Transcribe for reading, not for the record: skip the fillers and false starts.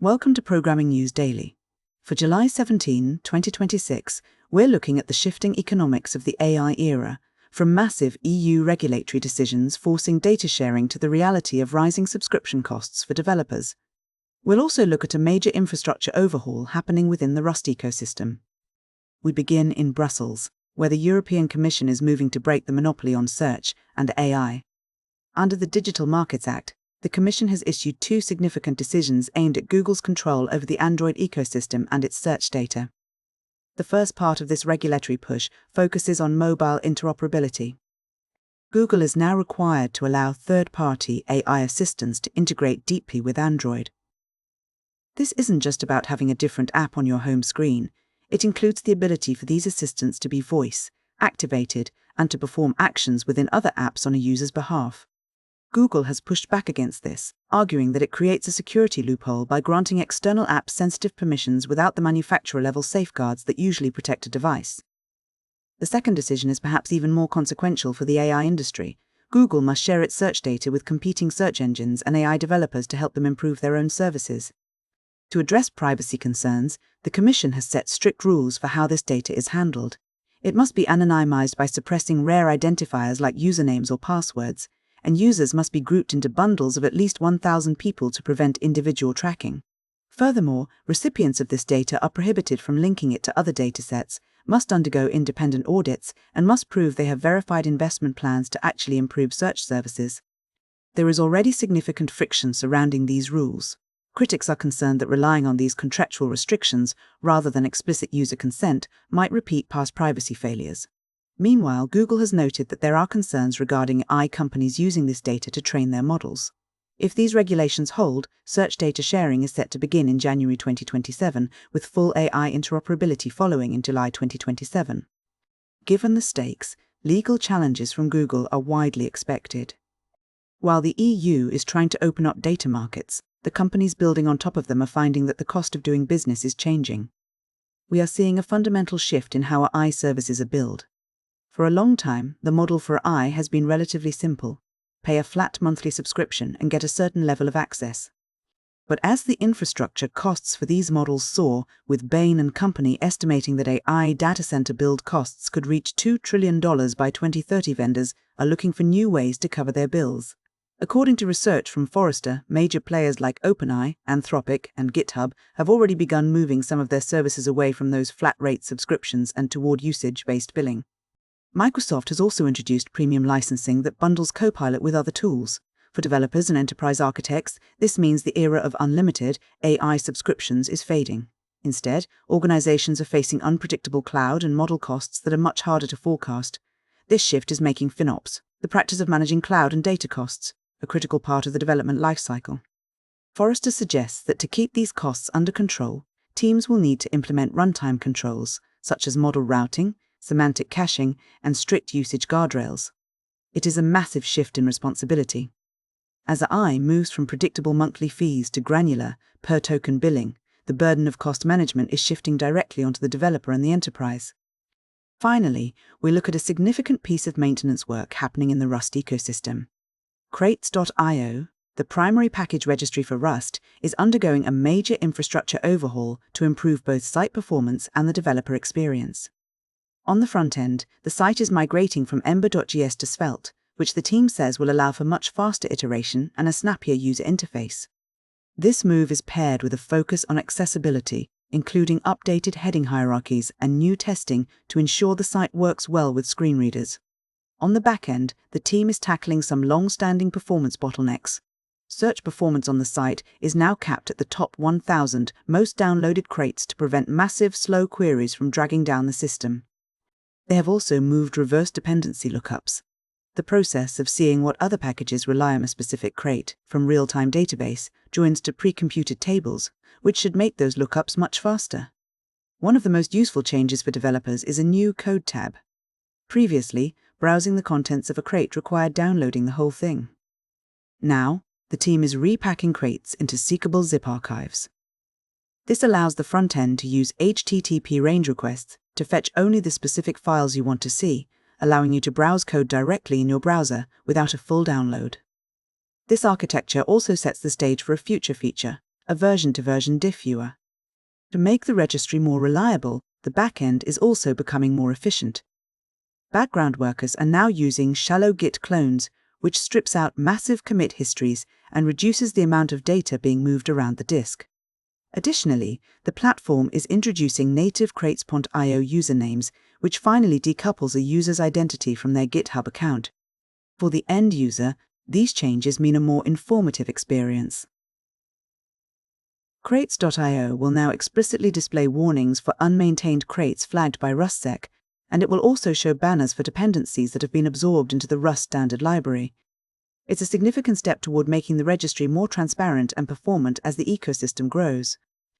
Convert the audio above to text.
Welcome to Programming News Daily. For July 17, 2026, we're looking at the shifting economics of the AI era, from massive EU regulatory decisions forcing data sharing to the reality of rising subscription costs for developers. We'll also look at a major infrastructure overhaul happening within the Rust ecosystem. We begin in Brussels, where the European Commission is moving to break the monopoly on search and AI. Under the Digital Markets Act, the Commission has issued two significant decisions aimed at Google's control over the Android ecosystem and its search data. The first part of this regulatory push focuses on mobile interoperability. Google is now required to allow third-party AI assistants to integrate deeply with Android. This isn't just about having a different app on your home screen. It includes the ability for these assistants to be voice-activated and to perform actions within other apps on a user's behalf. Google has pushed back against this, arguing that it creates a security loophole by granting external apps sensitive permissions without the manufacturer-level safeguards that usually protect a device. The second decision is perhaps even more consequential for the AI industry. Google must share its search data with competing search engines and AI developers to help them improve their own services. To address privacy concerns, the Commission has set strict rules for how this data is handled. It must be anonymized by suppressing rare identifiers like usernames or passwords, and users must be grouped into bundles of at least 1,000 people to prevent individual tracking. Furthermore, recipients of this data are prohibited from linking it to other datasets, must undergo independent audits, and must prove they have verified investment plans to actually improve search services. There is already significant friction surrounding these rules. Critics are concerned that relying on these contractual restrictions, rather than explicit user consent, might repeat past privacy failures. Meanwhile, Google has noted that there are concerns regarding AI companies using this data to train their models. If these regulations hold, search data sharing is set to begin in January 2027, with full AI interoperability following in July 2027. Given the stakes, legal challenges from Google are widely expected. While the EU is trying to open up data markets, the companies building on top of them are finding that the cost of doing business is changing. We are seeing a fundamental shift in how AI services are built. For a long time, the model for AI has been relatively simple: pay a flat monthly subscription and get a certain level of access. But as the infrastructure costs for these models soar, with Bain and Company estimating that AI data center build costs could reach $2 trillion by 2030, vendors are looking for new ways to cover their bills. According to research from Forrester, major players like OpenAI, Anthropic, and GitHub have already begun moving some of their services away from those flat-rate subscriptions and toward usage-based billing. Microsoft has also introduced premium licensing that bundles Copilot with other tools. For developers and enterprise architects, this means the era of unlimited AI subscriptions is fading. Instead, organizations are facing unpredictable cloud and model costs that are much harder to forecast. This shift is making FinOps, the practice of managing cloud and data costs, a critical part of the development lifecycle. Forrester suggests that to keep these costs under control, teams will need to implement runtime controls, such as model routing, semantic caching, and strict usage guardrails. It is a massive shift in responsibility. As AI moves from predictable monthly fees to granular, per-token billing, the burden of cost management is shifting directly onto the developer and the enterprise. Finally, we look at a significant piece of maintenance work happening in the Rust ecosystem. Crates.io, the primary package registry for Rust, is undergoing a major infrastructure overhaul to improve both site performance and the developer experience. On the front end, the site is migrating from Ember.js to Svelte, which the team says will allow for much faster iteration and a snappier user interface. This move is paired with a focus on accessibility, including updated heading hierarchies and new testing to ensure the site works well with screen readers. On the back end, the team is tackling some long-standing performance bottlenecks. Search performance on the site is now capped at the top 1,000 most downloaded crates to prevent massive, slow queries from dragging down the system. They have also moved reverse dependency lookups, the process of seeing what other packages rely on a specific crate, from real-time database, joins to pre-computed tables, which should make those lookups much faster. One of the most useful changes for developers is a new code tab. Previously, browsing the contents of a crate required downloading the whole thing. Now, the team is repacking crates into seekable zip archives. This allows the front end to use HTTP range requests to fetch only the specific files you want to see, allowing you to browse code directly in your browser without a full download. This architecture also sets the stage for a future feature, a version-to-version diff viewer. To make the registry more reliable, the backend is also becoming more efficient. Background workers are now using shallow Git clones, which strips out massive commit histories and reduces the amount of data being moved around the disk. Additionally, the platform is introducing native crates.io usernames, which finally decouples a user's identity from their GitHub account. For the end user, these changes mean a more informative experience. Crates.io will now explicitly display warnings for unmaintained crates flagged by RustSec, and it will also show banners for dependencies that have been absorbed into the Rust standard library. It's a significant step toward making the registry more transparent and performant as the ecosystem grows.